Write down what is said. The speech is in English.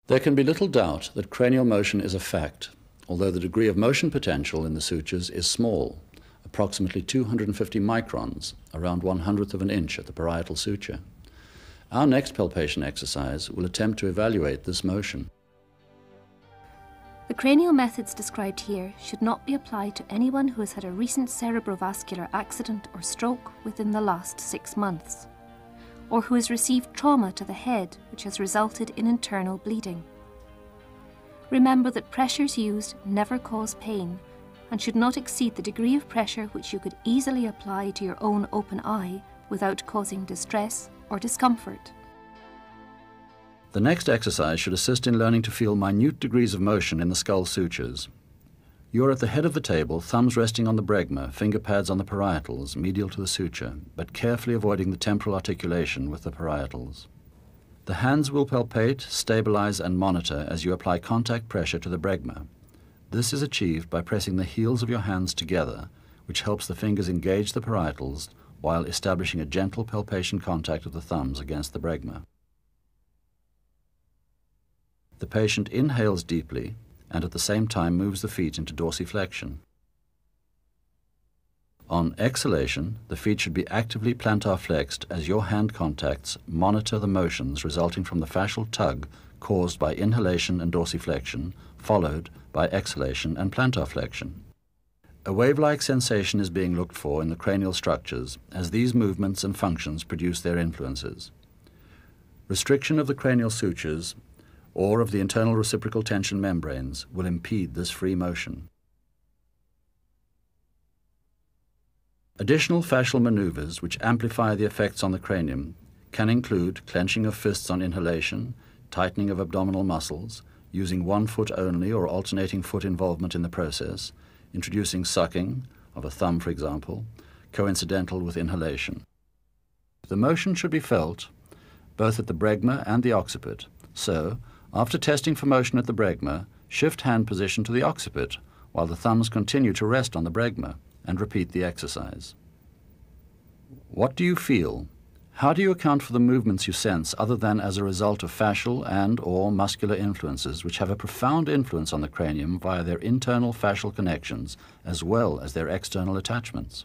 There can be little doubt that cranial motion is a fact, although the degree of motion potential in the sutures is small, approximately 250 microns, around 1/100th of an inch at the parietal suture. Our next palpation exercise will attempt to evaluate this motion. The cranial methods described here should not be applied to anyone who has had a recent cerebrovascular accident or stroke within the last 6 months, or who has received trauma to the head which has resulted in internal bleeding. Remember that pressures used never cause pain and should not exceed the degree of pressure which you could easily apply to your own open eye without causing distress or discomfort. The next exercise should assist in learning to feel minute degrees of motion in the skull sutures. You are at the head of the table, thumbs resting on the bregma, finger pads on the parietals, medial to the suture, but carefully avoiding the temporal articulation with the parietals. The hands will palpate, stabilize, and monitor as you apply contact pressure to the bregma. This is achieved by pressing the heels of your hands together, which helps the fingers engage the parietals while establishing a gentle palpation contact of the thumbs against the bregma. The patient inhales deeply and at the same time moves the feet into dorsiflexion. On exhalation, the feet should be actively plantar flexed as your hand contacts monitor the motions resulting from the fascial tug caused by inhalation and dorsiflexion, followed by exhalation and plantar flexion. A wave-like sensation is being looked for in the cranial structures as these movements and functions produce their influences. Restriction of the cranial sutures or of the internal reciprocal tension membranes will impede this free motion. Additional fascial maneuvers which amplify the effects on the cranium can include clenching of fists on inhalation, tightening of abdominal muscles, using one foot only or alternating foot involvement in the process, introducing sucking, of a thumb for example, coincidental with inhalation. The motion should be felt both at the bregma and the occiput, so after testing for motion at the bregma, shift hand position to the occiput while the thumbs continue to rest on the bregma and repeat the exercise. What do you feel? How do you account for the movements you sense other than as a result of fascial and/or muscular influences which have a profound influence on the cranium via their internal fascial connections as well as their external attachments?